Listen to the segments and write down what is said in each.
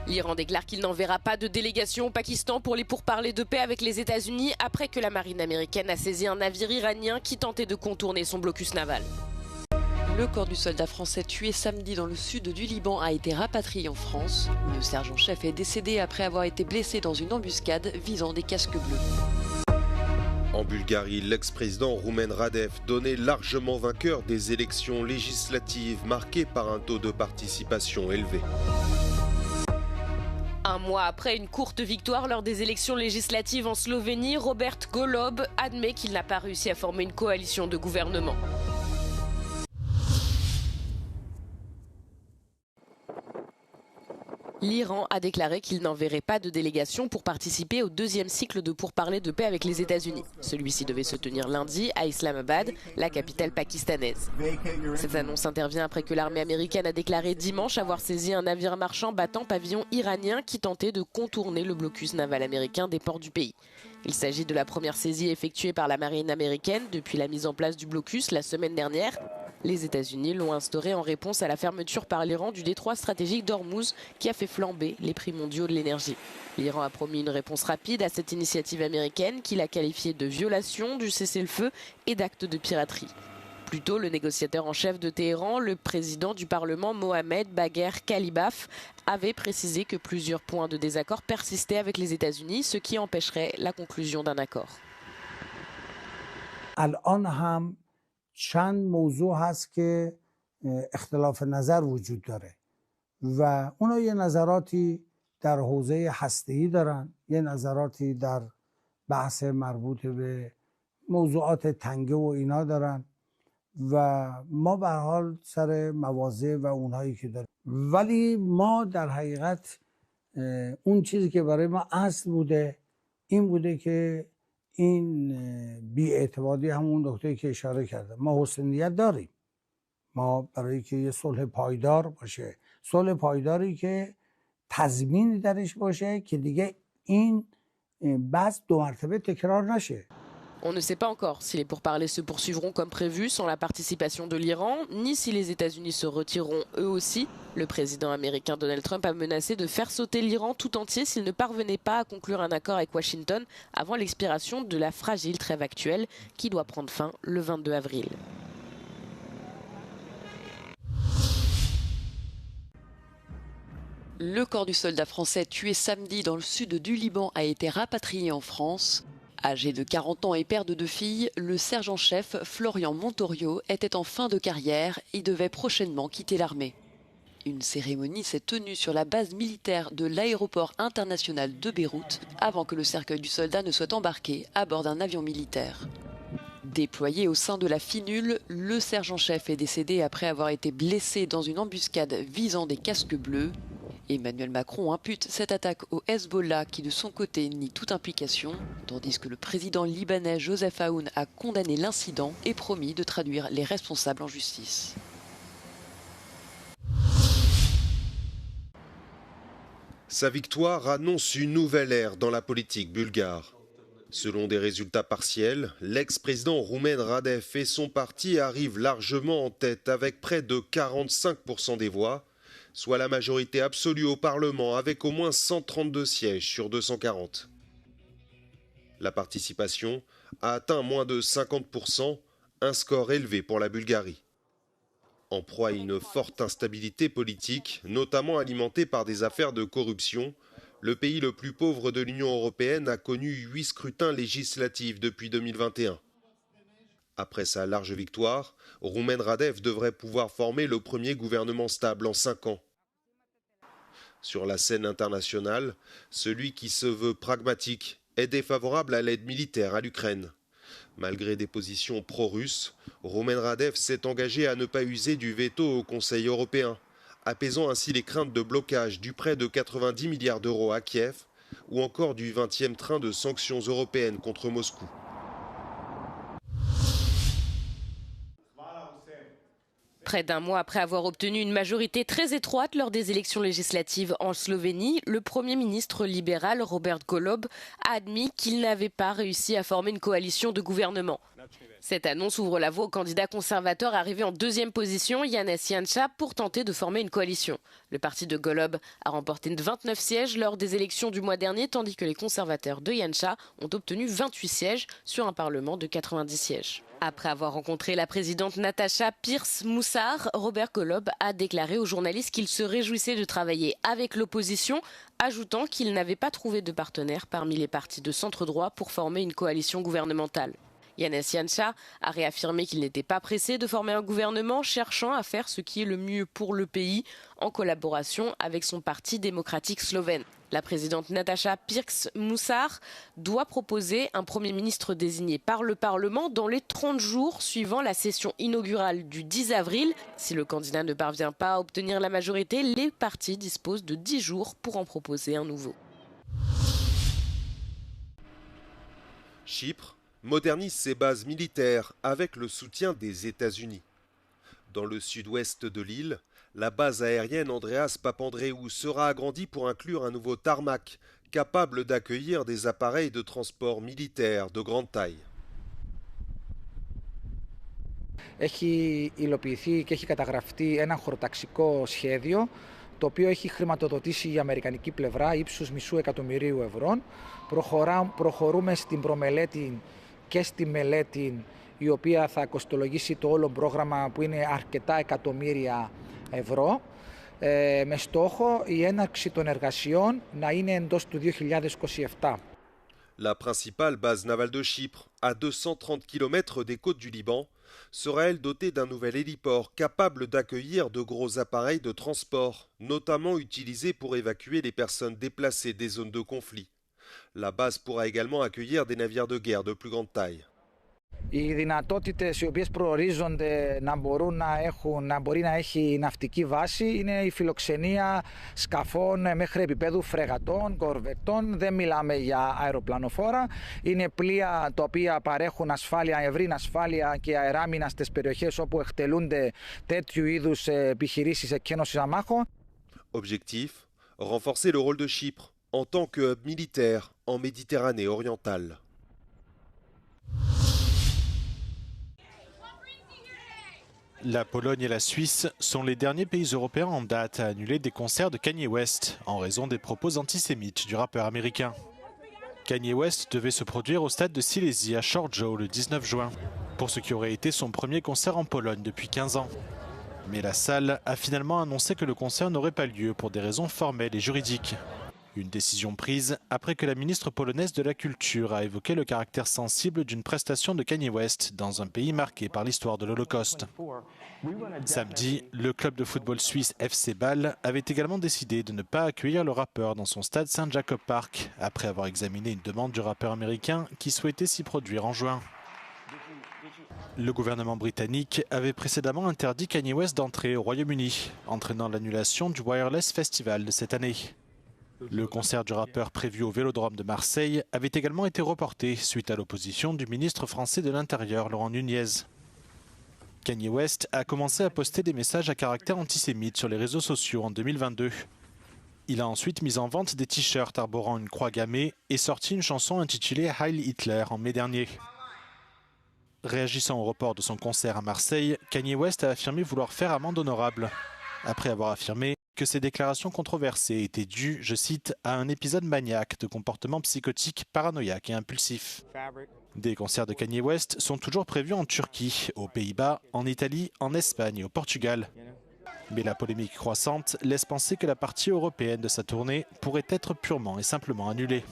L'Iran déclare qu'il n'enverra pas de délégation au Pakistan pour les pourparlers de paix avec les États-Unis après que la marine américaine a saisi un navire iranien qui tentait de contourner son blocus naval. Le corps du soldat français tué samedi dans le sud du Liban a été rapatrié en France. Le sergent-chef est décédé après avoir été blessé dans une embuscade visant des casques bleus. En Bulgarie, l'ex-président Roumen Radev, donné largement vainqueur des élections législatives marquées par un taux de participation élevé. Un mois après une courte victoire lors des élections législatives en Slovénie, Robert Golob admet qu'il n'a pas réussi à former une coalition de gouvernement. L'Iran a déclaré qu'il n'enverrait pas de délégation pour participer au deuxième cycle de pourparlers de paix avec les États-Unis. Celui-ci devait se tenir lundi à Islamabad, la capitale pakistanaise. Cette annonce intervient après que l'armée américaine a déclaré dimanche avoir saisi un navire marchand battant pavillon iranien qui tentait de contourner le blocus naval américain des ports du pays. Il s'agit de la première saisie effectuée par la marine américaine depuis la mise en place du blocus la semaine dernière. Les États-Unis l'ont instauré en réponse à la fermeture par l'Iran du détroit stratégique d'Ormuz qui a fait flamber les prix mondiaux de l'énergie. L'Iran a promis une réponse rapide à cette initiative américaine qu'il a qualifiée de violation du cessez-le-feu et d'acte de piraterie. Plus tôt, le négociateur en chef de Téhéran, le président du Parlement Mohamed Bagher Khalibaf, avait précisé que plusieurs points de désaccord persistaient avec les États-Unis, ce qui empêcherait la conclusion d'un accord. چند موضوع هست که اختلاف نظر وجود داره و اونا یه نظراتی در حوزه هسته‌ای دارن، یه نظراتی در بحث مربوط به موضوعات تنگه و اینا دارن و ما به هر حال سر مواضع و اونهایی که داریم، ولی ما در حقیقت اون چیزی که برای ما اصل بوده این بوده که این بی‌اعتمادی همون نکته‌ای که اشاره کردم ما حسن نیت داریم، ما برای که یه صلح پایدار باشه، صلح پایداری که تضمینی درش باشه که دیگه این بحث دو مرتبه تکرار نشه. On ne sait pas encore si les pourparlers se poursuivront comme prévu sans la participation de l'Iran, ni si les États-Unis se retireront eux aussi. Le président américain Donald Trump a menacé de faire sauter l'Iran tout entier s'il ne parvenait pas à conclure un accord avec Washington avant l'expiration de la fragile trêve actuelle qui doit prendre fin le 22 avril. Le corps du soldat français tué samedi dans le sud du Liban a été rapatrié en France. Âgé de 40 ans et père de 2 filles, le sergent-chef Florian Montorio était en fin de carrière et devait prochainement quitter l'armée. Une cérémonie s'est tenue sur la base militaire de l'aéroport international de Beyrouth avant que le cercueil du soldat ne soit embarqué à bord d'un avion militaire. Déployé au sein de la FINUL, le sergent-chef est décédé après avoir été blessé dans une embuscade visant des casques bleus. Emmanuel Macron impute cette attaque au Hezbollah qui de son côté nie toute implication, tandis que le président libanais Joseph Aoun a condamné l'incident et promis de traduire les responsables en justice. Sa victoire annonce une nouvelle ère dans la politique bulgare. Selon des résultats partiels, l'ex-président Roumen Radev et son parti arrivent largement en tête avec près de 45% des voix, soit la majorité absolue au Parlement avec au moins 132 sièges sur 240. La participation a atteint moins de 50%, un score élevé pour la Bulgarie. En proie à une forte instabilité politique, notamment alimentée par des affaires de corruption, le pays le plus pauvre de l'Union européenne a connu 8 scrutins législatifs depuis 2021. Après sa large victoire, Roumen Radev devrait pouvoir former le premier gouvernement stable en 5 ans. Sur la scène internationale, celui qui se veut pragmatique est défavorable à l'aide militaire à l'Ukraine. Malgré des positions pro-russes, Roumen Radev s'est engagé à ne pas user du veto au Conseil européen, apaisant ainsi les craintes de blocage du prêt de 90 milliards d'euros à Kiev ou encore du 20e train de sanctions européennes contre Moscou. Près d'un mois après avoir obtenu une majorité très étroite lors des élections législatives en Slovénie, le Premier ministre libéral Robert Golob a admis qu'il n'avait pas réussi à former une coalition de gouvernement. Cette annonce ouvre la voie au candidat conservateur arrivé en deuxième position, Janez Janša, pour tenter de former une coalition. Le parti de Golob a remporté 29 sièges lors des élections du mois dernier, tandis que les conservateurs de Janša ont obtenu 28 sièges sur un parlement de 90 sièges. Après avoir rencontré la présidente Nataša Pirc-Musar, Robert Golob a déclaré aux journalistes qu'il se réjouissait de travailler avec l'opposition, ajoutant qu'il n'avait pas trouvé de partenaire parmi les partis de centre-droit pour former une coalition gouvernementale. Janez Janša a réaffirmé qu'il n'était pas pressé de former un gouvernement, cherchant à faire ce qui est le mieux pour le pays en collaboration avec son parti démocratique slovène. La présidente Nataša Pirc-Musar doit proposer un Premier ministre désigné par le Parlement dans les 30 jours suivant la session inaugurale du 10 avril. Si le candidat ne parvient pas à obtenir la majorité, les partis disposent de 10 jours pour en proposer un nouveau. Chypre modernise ses bases militaires avec le soutien des États-Unis. Dans le sud-ouest de l'île, la base aérienne Andreas Papandreou sera agrandie pour inclure un nouveau tarmac capable d'accueillir des appareils de transport militaire de grande taille. Έχει υλοποιηθεί και έχει καταγραφεί ένα χωροταξικό σχέδιο το οποίο έχει χρηματοδοτήσει η αμερικανική πλευρά ύψους $500,000. Προχωρούμε στην προμελέτη και στη μελέτη η οποία θα κοστολογήσει το όλο πρόγραμμα που είναι αρκετά εκατομμύρια ευρώ με στόχο η έναρξη των εργασιών να είναι εντός του 2027. La principale base navale de Chypre, à 230 km des côtes du Liban, sera elle dotée d'un nouvel héliport capable d'accueillir de gros appareils de transport, notamment utilisés pour évacuer les personnes déplacées des zones de conflit. La base pourra également accueillir des navires de guerre de plus grande taille. Οι δυνατότητες οι οποίες προορίζονται να μπορεί να έχει ναυτική βάση είναι η φιλοξενία σκαφών μέχρι επίπεδου φρεγατών, κορβετών. Δεν μιλάμε για αεροπλανοφόρα. Είναι πλοία τα οποία παρέχουν ασφάλεια, ευρύν ασφάλεια και αεράμινα στις περιοχές όπου εκτελούνται τέτοιου είδους επιχειρήσεις εκκένωσης αμάχων. Objectif, renforcer le rôle de Chypre en tant que hub militaire en Méditerranée orientale. La Pologne et la Suisse sont les derniers pays européens en date à annuler des concerts de Kanye West en raison des propos antisémites du rappeur américain. Kanye West devait se produire au stade de Silesia à Chorzów le 19 juin, pour ce qui aurait été son premier concert en Pologne depuis 15 ans. Mais la salle a finalement annoncé que le concert n'aurait pas lieu pour des raisons formelles et juridiques. Une décision prise après que la ministre polonaise de la Culture a évoqué le caractère sensible d'une prestation de Kanye West dans un pays marqué par l'histoire de l'Holocauste. Samedi, le club de football suisse FC Bâle avait également décidé de ne pas accueillir le rappeur dans son stade St. Jacob Park, après avoir examiné une demande du rappeur américain qui souhaitait s'y produire en juin. Le gouvernement britannique avait précédemment interdit Kanye West d'entrer au Royaume-Uni, entraînant l'annulation du Wireless Festival de cette année. Le concert du rappeur prévu au Vélodrome de Marseille avait également été reporté suite à l'opposition du ministre français de l'Intérieur, Laurent Nunez. Kanye West a commencé à poster des messages à caractère antisémite sur les réseaux sociaux en 2022. Il a ensuite mis en vente des t-shirts arborant une croix gammée et sorti une chanson intitulée Heil Hitler en mai dernier. Réagissant au report de son concert à Marseille, Kanye West a affirmé vouloir faire amende honorable, après avoir affirmé que ses déclarations controversées étaient dues, je cite, à un épisode maniaque de comportement psychotique, paranoïaque et impulsif. Des concerts de Kanye West sont toujours prévus en Turquie, aux Pays-Bas, en Italie, en Espagne et au Portugal. Mais la polémique croissante laisse penser que la partie européenne de sa tournée pourrait être purement et simplement annulée.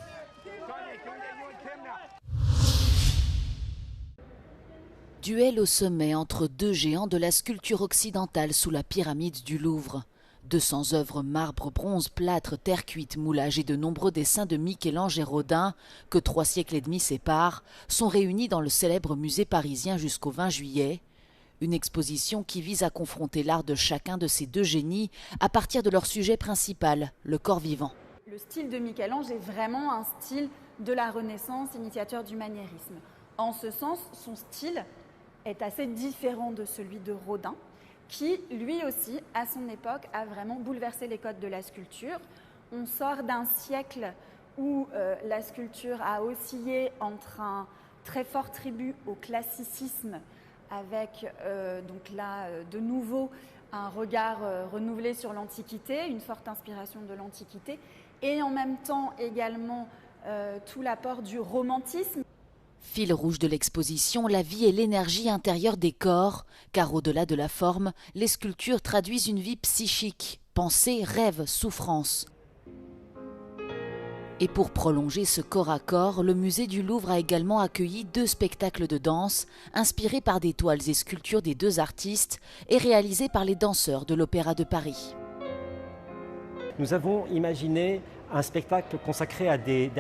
Duel au sommet entre deux géants de la sculpture occidentale sous la pyramide du Louvre. 200 œuvres marbre, bronze, plâtre, terre cuite, moulage et de nombreux dessins de Michel-Ange et Rodin, que 3 siècles et demi séparent, sont réunis dans le célèbre musée parisien jusqu'au 20 juillet. Une exposition qui vise à confronter l'art de chacun de ces deux génies à partir de leur sujet principal, le corps vivant. Le style de Michel-Ange est vraiment un style de la Renaissance, initiateur du maniérisme. En ce sens, son style est assez différent de celui de Rodin, qui, lui aussi, à son époque, a vraiment bouleversé les codes de la sculpture. On sort d'un siècle où la sculpture a oscillé entre un très fort tribut au classicisme, avec donc là, de nouveau, un regard renouvelé sur l'Antiquité, une forte inspiration de l'Antiquité, et en même temps également tout l'apport du romantisme. Fil rouge de l'exposition, la vie et l'énergie intérieure des corps, car au-delà de la forme, les sculptures traduisent une vie psychique, pensée, rêve, souffrance. Et pour prolonger ce corps à corps, le musée du Louvre a également accueilli 2 spectacles de danse, inspirés par des toiles et sculptures des 2 artistes et réalisés par les danseurs de l'Opéra de Paris. Nous avons imaginé un spectacle consacré à des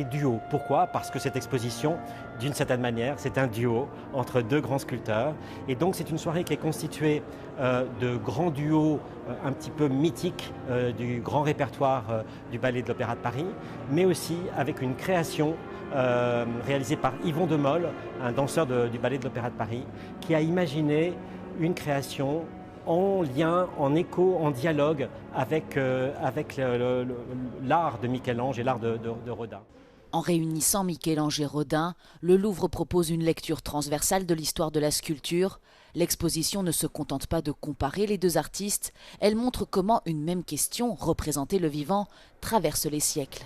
duos. Pourquoi ? Parce que cette exposition, d'une certaine manière, c'est un duo entre 2 grands sculpteurs. Et donc c'est une soirée qui est constituée de grands duos un petit peu mythiques du grand répertoire du ballet de l'Opéra de Paris, mais aussi avec une création réalisée par Yvon de Mol, un danseur du ballet de l'Opéra de Paris, qui a imaginé une création en lien, en écho, en dialogue avec l'art de Michel-Ange et l'art de Rodin. En réunissant Michel-Ange et Rodin, le Louvre propose une lecture transversale de l'histoire de la sculpture. L'exposition ne se contente pas de comparer les 2 artistes, elle montre comment une même question, représenter le vivant, traverse les siècles.